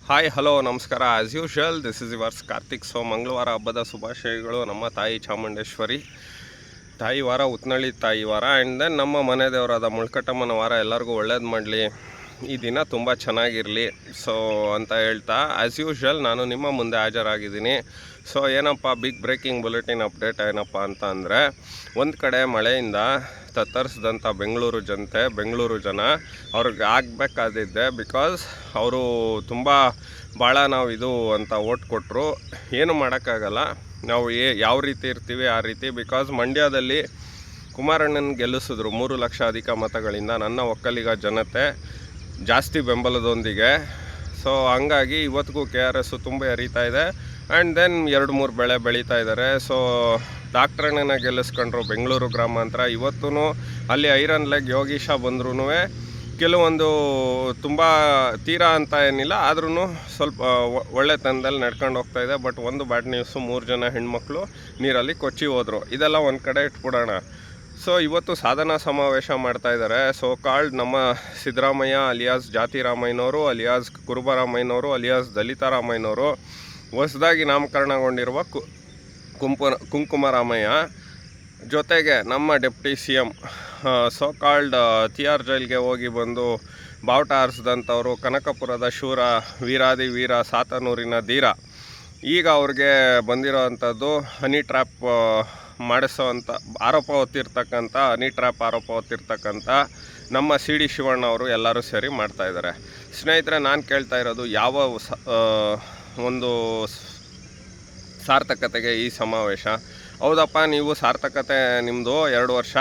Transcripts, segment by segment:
Hi hello ನಮಸ್ಕಾರ. As usual this is yours Karthik. So ಮಂಗಳವಾರ ಹಬ್ಬದ ಶುಭಾಶಯಗಳು. ನಮ್ಮ ತಾಯಿ ಚಾಮುಂಡೇಶ್ವರಿ ತಾಯಿ ವಾರ, ಉತ್ನಳ್ಳಿ ತಾಯಿ ವಾರ, ಆ್ಯಂಡ್ ದೆನ್ ನಮ್ಮ ಮನೆ ದೇವರಾದ ಮುಳ್ಕಟ್ಟಮ್ಮನ ವಾರ ಎಲ್ಲರಿಗೂ ಒಳ್ಳೇದು ಮಾಡಲಿ, ಈ ದಿನ ತುಂಬ ಚೆನ್ನಾಗಿರಲಿ. ಸೊ ಅಂತ ಹೇಳ್ತಾ ಆ್ಯಸ್ ಯೂಶುವಲ್ ನಾನು ನಿಮ್ಮ ಮುಂದೆ ಹಾಜರಾಗಿದ್ದೀನಿ. ಸೊ ಏನಪ್ಪ ಬಿಗ್ ಬ್ರೇಕಿಂಗ್ ಬುಲೆಟಿನ್ ಅಪ್ಡೇಟ್ ಏನಪ್ಪ ಅಂತ ಅಂದರೆ, ಒಂದು ಕಡೆ ಮಳೆಯಿಂದ ತತ್ತರಿಸಿದಂಥ ಬೆಂಗಳೂರು ಜನ ಅವ್ರಿಗೆ ಆಗಬೇಕಾದಿದ್ದೆ, ಬಿಕಾಸ್ ಅವರು ತುಂಬ ಭಾಳ ನಾವು ಇದು ಅಂತ ಓಟ್ ಕೊಟ್ಟರು. ಏನು ಮಾಡೋಕ್ಕಾಗಲ್ಲ, ನಾವು ಯಾವ ರೀತಿ ಇರ್ತೀವಿ ಆ ರೀತಿ. ಬಿಕಾಸ್ ಮಂಡ್ಯದಲ್ಲಿ ಕುಮಾರಣ್ಣನ ಗೆಲ್ಲಿಸಿದ್ರು 3 ಲಕ್ಷ ಅಧಿಕ ಮತಗಳಿಂದ, ನನ್ನ ಒಕ್ಕಲಿಗ ಜನತೆ ಜಾಸ್ತಿ ಬೆಂಬಲದೊಂದಿಗೆ. ಸೊ ಹಂಗಾಗಿ ಇವತ್ತಿಗೂ KRS ತುಂಬ ಹರಿತಾ ಇದೆ. ಆ್ಯಂಡ್ ದೆನ್ 2-3 ಬೆಳೆ ಬೆಳೀತಾ ಇದ್ದಾರೆ. ಸೊ ಡಾಕ್ಟ್ರಣ್ಣನ ಗೆಲ್ಲಿಸ್ಕೊಂಡ್ರು ಬೆಂಗಳೂರು ಗ್ರಾಮಾಂತರ. ಇವತ್ತೂ ಅಲ್ಲಿ ಐರನ್ ಲೆಗ್ ಯೋಗೀಶ ಬಂದ್ರೂ ಕೆಲವೊಂದು ತುಂಬ ತೀರಾ ಅಂತ ಏನಿಲ್ಲ, ಆದ್ರೂ ಸ್ವಲ್ಪ ಒಳ್ಳೆತನದಲ್ಲಿ ನಡ್ಕೊಂಡು ಹೋಗ್ತಾ ಇದೆ. ಬಟ್ ಒಂದು ಬ್ಯಾಡ್ ನ್ಯೂಸು, 3 ಜನ ಹೆಣ್ಮಕ್ಳು ನೀರಲ್ಲಿ ಕೊಚ್ಚಿ ಹೋದರು. ಇದೆಲ್ಲ ಒಂದು ಕಡೆ ಇಟ್ಬಿಡೋಣ. ಸೊ ಇವತ್ತು ಸಾಧನಾ ಸಮಾವೇಶ ಮಾಡ್ತಾಯಿದ್ದಾರೆ. ಸೊ ಕಾಲ್ಡ್ ನಮ್ಮ ಸಿದ್ದರಾಮಯ್ಯ ಅಲಿಯಾಸ್ ಜಾತಿರಾಮಯ್ಯನವರು, ಅಲಿಯಾಸ್ ಕುರುಬರಾಮಯ್ಯನವರು, ಅಲಿಯಾಸ್ ದಲಿತರಾಮಯ್ಯನವರು, ಹೊಸದಾಗಿ ನಾಮಕರಣಗೊಂಡಿರುವ ಕುಂಕುಮರಾಮಯ್ಯ, ಜೊತೆಗೆ ನಮ್ಮ deputy CM so called TR ಜೈಲ್ಗೆ ಹೋಗಿ ಬಂದು ಬಾವುಟ ಹಾರಿಸಿದಂಥವರು, ಕನಕಪುರದ ಶೂರ, ವೀರಾದಿ ವೀರ, ಸಾತನೂರಿನ ಧೀರ. ಈಗ ಅವ್ರಿಗೆ ಬಂದಿರೋ ಅಂಥದ್ದು ಹನಿ ಟ್ರ್ಯಾಪ್ ಮಾಡಿಸೋವಂಥ ಆರೋಪ ಹೊತ್ತಿರ್ತಕ್ಕಂಥ, ಹನಿ ಟ್ರ್ಯಾಪ್ ಆರೋಪ ಹೊತ್ತಿರ್ತಕ್ಕಂಥ ನಮ್ಮ CD ಶಿವಣ್ಣ ಅವರು ಎಲ್ಲರೂ ಸೇರಿ ಮಾಡ್ತಾಯಿದ್ದಾರೆ. ಸ್ನೇಹಿತರೆ, ನಾನು ಕೇಳ್ತಾ ಇರೋದು, ಯಾವ ಒಂದು ಸಾರ್ಥಕತೆಗೆ ಈ ಸಮಾವೇಶ? ಹೌದಪ್ಪ, ನೀವು ಸಾರ್ಥಕತೆ ನಿಮ್ಮದು 2 ವರ್ಷ,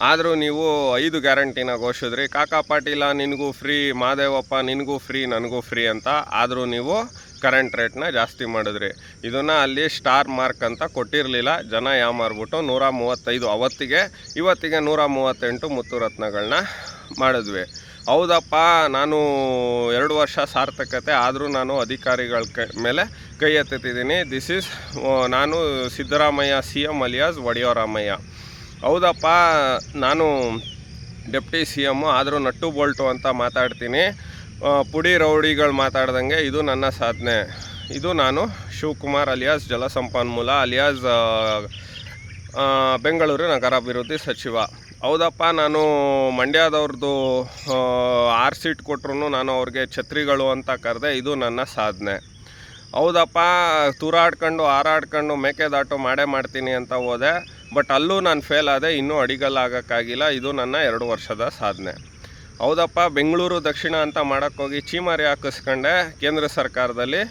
ಆದರೂ ನೀವು 5 ಗ್ಯಾರಂಟಿನ ಘೋಷಿದ್ರಿ. ಕಾಕಾ ಪಾಟೀಲ ನಿನಗೂ ಫ್ರೀ, ಮಾದೇವಪ್ಪ ನಿನಗೂ ಫ್ರೀ, ನನಗೂ ಫ್ರೀ ಅಂತ. ಆದರೂ ನೀವು ಕರೆಂಟ್ ರೇಟ್ನ ಜಾಸ್ತಿ ಮಾಡಿದ್ರಿ. ಇದನ್ನು ಅಲ್ಲಿ ಸ್ಟಾರ್ ಮಾರ್ಕ್ ಅಂತ ಕೊಟ್ಟಿರಲಿಲ್ಲ. ಜನ ಮಾರ್ಬಿಟ್ಟು 135 ಅವತ್ತಿಗೆ, ಇವತ್ತಿಗೆ 138 ಮುತ್ತುರತ್ನಗಳನ್ನ ಮಾಡಿದ್ವಿ. ಹೌದಪ್ಪ, ನಾನು 2 ವರ್ಷ ಸಾರ್ಥಕತೆ, ಆದರೂ ನಾನು ಅಧಿಕಾರಿಗಳ ಮೇಲೆ ಕೈ ಎತ್ತಿದ್ದೀನಿ. ದಿಸ್ ಈಸ್ ನಾನು ಸಿದ್ದರಾಮಯ್ಯ CM ಅಲಿಯಾಸ್ ಒಡೆಯರಾಮಯ್ಯ. ಹೌದಪ್ಪ, ನಾನು ಡೆಪ್ಟಿ CM, ಆದರೂ ನಟ್ಟು ಬೋಲ್ಟು ಅಂತ ಮಾತಾಡ್ತೀನಿ. ಪುಡಿ ರೌಡಿಗಳು ಮಾತಾಡ್ದಂಗೆ ಇದು ನನ್ನ ಸಾಧನೆ. ಇದು ನಾನು ಶಿವಕುಮಾರ್ ಅಲಿಯಾಸ್ ಜಲಸಂಪನ್ಮೂಲ ಅಲಿಯಾಸ್ ಬೆಂಗಳೂರು ನಗರಾಭಿವೃದ್ಧಿ ಸಚಿವ. ಹೌದಪ್ಪ, ನಾನು ಮಂಡ್ಯದವ್ರದ್ದು 6 ಸೀಟ್ ಕೊಟ್ಟರು ನಾನು ಅವ್ರಿಗೆ ಛತ್ರಿಗಳು ಅಂತ ಕರೆದೆ. ಇದು ನನ್ನ ಸಾಧನೆ. ಹೌದಪ್ಪ, ತೂರಾಡ್ಕೊಂಡು ಹಾರಾಡ್ಕೊಂಡು ಮೇಕೆದಾಟು ಮಾಡೇ ಮಾಡ್ತೀನಿ ಅಂತ ಹೋದೆ, ಬಟ್ ಅಲ್ಲೂ ನಾನು ಫೇಲ್ ಆದೆ, ಇನ್ನೂ ಅಡಿಗಲ್ಲಾಗೋಕ್ಕಾಗಿಲ್ಲ. ಇದು ನನ್ನ 2 ವರ್ಷದ ಸಾಧನೆ. ಹೌದಪ್ಪ, ಬೆಂಗಳೂರು ದಕ್ಷಿಣ ಅಂತ ಮಾಡೋಕ್ಕೋಗಿ ಚೀಮಾರಿ ಹಾಕಿಸ್ಕೊಂಡೆ ಕೇಂದ್ರ ಸರ್ಕಾರದಲ್ಲಿ.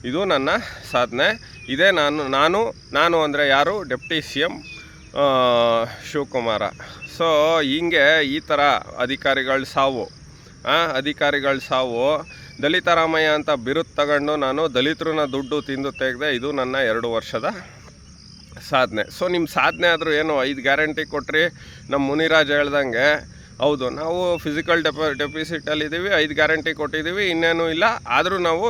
ಇದು ನನ್ನ ಸಾಧನೆ. ಇದೇ ನಾನು ಅಂದರೆ ಯಾರು? Deputy CM Shivakumara. ಸೊ ಹಿಂಗೆ ಈ ಥರ ಅಧಿಕಾರಿಗಳ ಸಾವು. ದಲಿತರಾಮಯ್ಯ ಅಂತ ಬಿರುದು ತಗೊಂಡು ನಾನು ದಲಿತರನ್ನ ದುಡ್ಡು ತಿಂದು ತೆಗೆದೆ. ಇದು ನನ್ನ 2 ವರ್ಷದ ಸಾಧನೆ. ಸೊ ನಿಮ್ಮ ಸಾಧನೆ ಆದರೂ ಏನು? 5 ಗ್ಯಾರಂಟಿ ಕೊಟ್ರಿ. ನಮ್ಮ ಮುನಿರಾಜ್ ಹೇಳ್ದಂಗೆ, ಹೌದು, ನಾವು ಫಿಸಿಕಲ್ ಡೆಫಿಸಿಟಲ್ಲಿದ್ದೀವಿ, 5 ಗ್ಯಾರಂಟಿ ಕೊಟ್ಟಿದ್ದೀವಿ, ಇನ್ನೇನು ಇಲ್ಲ, ಆದರೂ ನಾವು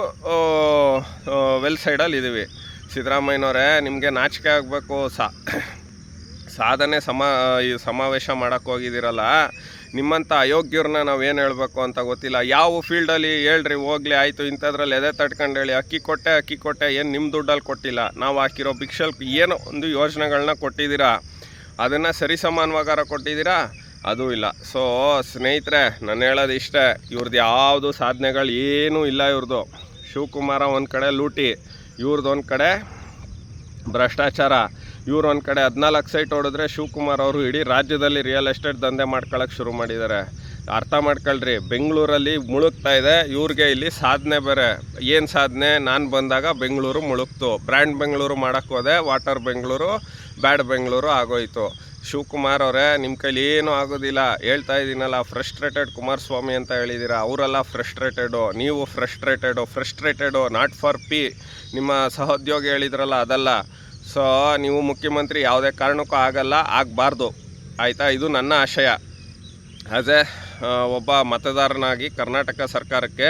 ವೆಲ್ ಸೈಡಲ್ಲಿದ್ದೀವಿ. ಸಿದ್ದರಾಮಯ್ಯನವರೇ, ನಿಮಗೆ ನಾಚಿಕೆ ಆಗಬೇಕು. ಸಾಧನೆ ಸಮಾವೇಶ ಮಾಡೋಕ್ಕೆ ಹೋಗಿದ್ದೀರಲ್ಲ, ನಿಮ್ಮಂಥ ಅಯೋಗ್ಯರನ್ನ ನಾವೇನು ಹೇಳಬೇಕು ಅಂತ ಗೊತ್ತಿಲ್ಲ. ಯಾವ ಫೀಲ್ಡಲ್ಲಿ ಹೇಳ್ರಿ, ಹೋಗಲಿ, ಆಯಿತು, ಇಂಥದ್ರಲ್ಲಿ ಎದೆ ತಟ್ಕೊಂಡು ಹೇಳಿ ಅಕ್ಕಿ ಕೊಟ್ಟೆ, ಏನು ನಿಮ್ಮ ದುಡ್ಡಲ್ಲಿ ಕೊಟ್ಟಿಲ್ಲ, ನಾವು ಹಾಕಿರೋ ಭಿಕ್ಷಲ್ ಏನೋ ಒಂದು ಯೋಜನೆಗಳನ್ನ ಕೊಟ್ಟಿದ್ದೀರಾ, ಅದನ್ನು ಸರಿಸಮಾನವಾಗಾರ ಕೊಟ್ಟಿದ್ದೀರಾ? ಅದೂ ಇಲ್ಲ. ಸೊ ಸ್ನೇಹಿತರೆ, ನಾನು ಹೇಳೋದು ಇಷ್ಟೇ, ಇವ್ರದ್ದು ಯಾವುದು ಸಾಧನೆಗಳು ಏನೂ ಇಲ್ಲ. ಇವ್ರದ್ದು ಶಿವಕುಮಾರ ಒಂದು ಕಡೆ ಲೂಟಿ, ಇವ್ರದ್ದು ಒಂದು ಕಡೆ ಭ್ರಷ್ಟಾಚಾರ. ಇವ್ರು ಒಂದು ಕಡೆ 14 ಸೈಟ್ ಹೊಡೆದ್ರೆ, ಶಿವಕುಮಾರ್ ಅವರು ಇಡೀ ರಾಜ್ಯದಲ್ಲಿ ರಿಯಲ್ ಎಸ್ಟೇಟ್ ದಂಧೆ ಮಾಡ್ಕೊಳ್ಳೋಕೆ ಶುರು ಮಾಡಿದ್ದಾರೆ. ಅರ್ಥ ಮಾಡ್ಕೊಳ್ರಿ, ಬೆಂಗಳೂರಲ್ಲಿ ಮುಳುಗ್ತಾ ಇದೆ, ಇವ್ರಿಗೆ ಇಲ್ಲಿ ಸಾಧನೆ ಬೇರೆ. ಏನು ಸಾಧನೆ? ನಾನು ಬಂದಾಗ ಬೆಂಗಳೂರು ಮುಳುಗ್ತು, ಬ್ರ್ಯಾಂಡ್ ಬೆಂಗಳೂರು ಮಾಡೋಕ್ಕೆ ಹೋದೆ, ವಾಟರ್ ಬೆಂಗಳೂರು, ಬ್ಯಾಡ್ ಬೆಂಗಳೂರು ಆಗೋಯ್ತು. ಶಿವಕುಮಾರ್ ಅವರೇ, ನಿಮ್ಮ ಕೈಲಿ ಏನೂ ಆಗೋದಿಲ್ಲ. ಹೇಳ್ತಾ ಇದ್ದೀನಲ್ಲ, ಫ್ರಸ್ಟ್ರೇಟೆಡ್ ಕುಮಾರಸ್ವಾಮಿ ಅಂತ ಹೇಳಿದ್ದೀರಾ, ಅವರೆಲ್ಲ ಫ್ರಸ್ಟ್ರೇಟೆಡು, ನೀವು ಫ್ರಸ್ಟ್ರೇಟೆಡು ನಾಟ್ ಫಾರ್ ಪಿ. ನಿಮ್ಮ ಸಹೋದ್ಯೋಗಿ ಹೇಳಿದ್ರಲ್ಲ, ಅದಲ್ಲ. ಸೊ ನೀವು ಮುಖ್ಯಮಂತ್ರಿ ಯಾವುದೇ ಕಾರಣಕ್ಕೂ ಆಗಬಾರ್ದು, ಆಯಿತಾ? ಇದು ನನ್ನ ಆಶಯ. ಆ್ಯಸ್ ಒಬ್ಬ ಮತದಾರನಾಗಿ ಕರ್ನಾಟಕ ಸರ್ಕಾರಕ್ಕೆ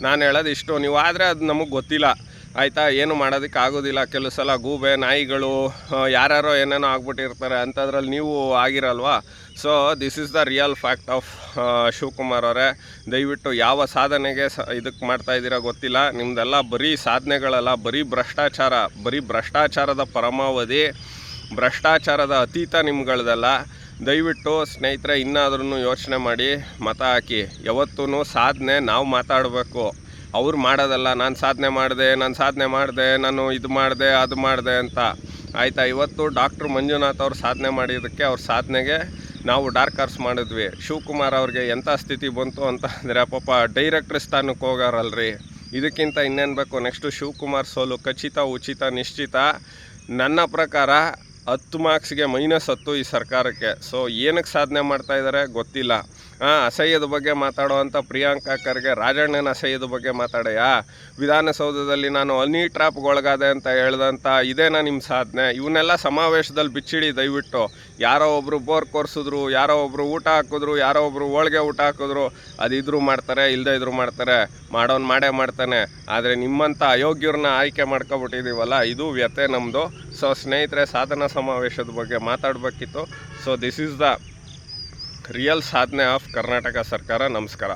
ನಾನು ಹೇಳೋದು ಇಷ್ಟು. ನೀವು ಆದರೆ ಅದು ನಮಗೆ ಗೊತ್ತಿಲ್ಲ. ಆಯಿತಾ. ಏನು ಮಾಡೋದಕ್ಕೆ ಆಗೋದಿಲ್ಲ. ಕೆಲವು ಸಲ ಗೂಬೆ ನಾಯಿಗಳು ಯಾರ್ಯಾರೋ ಏನೇನೋ ಆಗ್ಬಿಟ್ಟಿರ್ತಾರೆ, ಅಂಥದ್ರಲ್ಲಿ ನೀವು ಆಗಿರಲ್ವಾ. So this is the real fact of Shivakumar ಅವರೇ. ದಯವಿಟ್ಟು ಯಾವ ಸಾಧನೆಗೆ ಇದಕ್ಕೆ ಮಾಡ್ತಾಯಿದ್ದೀರಾ ಗೊತ್ತಿಲ್ಲ. ನಿಮ್ಮದೆಲ್ಲ ಬರೀ ಸಾಧನೆಗಳಲ್ಲ, ಬರೀ ಭ್ರಷ್ಟಾಚಾರದ ಪರಮಾವಧಿ, ಭ್ರಷ್ಟಾಚಾರದ ಅತೀತ ನಿಮ್ಗಳದೆಲ್ಲ. ದಯವಿಟ್ಟು ಸ್ನೇಹಿತರೆ ಇನ್ನಾದ್ರೂ ಯೋಚನೆ ಮಾಡಿ ಮತ ಹಾಕಿ. ಯಾವತ್ತೂ ಸಾಧನೆ ನಾವು ಮಾತಾಡಬೇಕು, ಅವ್ರು ಮಾಡೋದಲ್ಲ. ನಾನು ಸಾಧನೆ ಮಾಡಿದೆ, ನಾನು ಇದು ಮಾಡಿದೆ ಅದು ಮಾಡಿದೆ ಅಂತ. ಆಯಿತಾ. ಇವತ್ತು ಡಾಕ್ಟ್ರ್ ಮಂಜುನಾಥ್ ಅವ್ರು ಸಾಧನೆ ಮಾಡಿದ್ದಕ್ಕೆ ಅವ್ರ ಸಾಧನೆಗೆ ನಾವು ಡಾರ್ಕ್ ಹಾರ್ಸ್ ಮಾಡಿದ್ವಿ. ಶಿವಕುಮಾರ್ ಅವ್ರಿಗೆ ಎಂಥ ಸ್ಥಿತಿ ಬಂತು ಅಂತ ಅಂದರೆ ಪಾಪ ಡೈರೆಕ್ಟ್ರ್ ಸ್ಥಾನಕ್ಕೆ ಹೋಗಾರಲ್ರಿ. ಇದಕ್ಕಿಂತ ಇನ್ನೇನು ಬೇಕು. ನೆಕ್ಸ್ಟು ಶಿವಕುಮಾರ್ ಸೋಲು ಖಚಿತ, ಉಚಿತ, ನಿಶ್ಚಿತ. ನನ್ನ ಪ್ರಕಾರ 10 ಮಾರ್ಕ್ಸ್ಗೆ -10 ಈ ಸರ್ಕಾರಕ್ಕೆ. ಸೊ ಏನಕ್ಕೆ ಸಾಧನೆ ಮಾಡ್ತಾಯಿದ್ದಾರೆ ಗೊತ್ತಿಲ್ಲ. ಅಸಹ್ಯದ ಬಗ್ಗೆ ಮಾತಾಡೋವಂಥ ಪ್ರಿಯಾಂಕಾ ಖರ್ಗೆ ರಾಜಣ್ಣನ ಅಸಹ್ಯದ ಬಗ್ಗೆ ಮಾತಾಡೆಯಾ? ವಿಧಾನಸೌಧದಲ್ಲಿ ನಾನು ಹನಿ ಟ್ರಾಪ್ಗೊಳಗಾದೆ ಅಂತ ಹೇಳ್ದಂಥ ಇದೇನಾ ನಿಮ್ಮ ಸಾಧನೆ? ಇವನ್ನೆಲ್ಲ ಸಮಾವೇಶದಲ್ಲಿ ಬಿಚ್ಚಿಡಿ ದಯವಿಟ್ಟು. ಯಾರೋ ಒಬ್ಬರು ಬೋರ್ ಕೊರ್ಸಿದ್ರು, ಯಾರೋ ಒಬ್ಬರು ಊಟ ಹಾಕಿದ್ರು, ಯಾರೋ ಒಬ್ಬರು ಹೋಳ್ಗೆ ಊಟ ಹಾಕಿದ್ರು, ಅದಿದ್ರು ಮಾಡ್ತಾರೆ, ಇಲ್ಲದೇ ಇದ್ರು ಮಾಡ್ತಾರೆ. ಮಾಡೋನು ಮಾಡೇ ಮಾಡ್ತಾನೆ. ಆದರೆ ನಿಮ್ಮಂಥ ಅಯೋಗ್ಯರನ್ನ ಆಯ್ಕೆ ಮಾಡ್ಕೊಬಿಟ್ಟಿದ್ದೀವಲ್ಲ, ಇದು ವ್ಯಥೆ ನಮ್ಮದು. ಸೊ ಸ್ನೇಹಿತರೆ, ಸಾಧನಾ ಸಮಾವೇಶದ ಬಗ್ಗೆ ಮಾತಾಡಬೇಕಿತ್ತು. So this is the real ಸಾಧನೆ ಆಫ್ ಕರ್ನಾಟಕ ಸರ್ಕಾರ. ನಮಸ್ಕಾರ.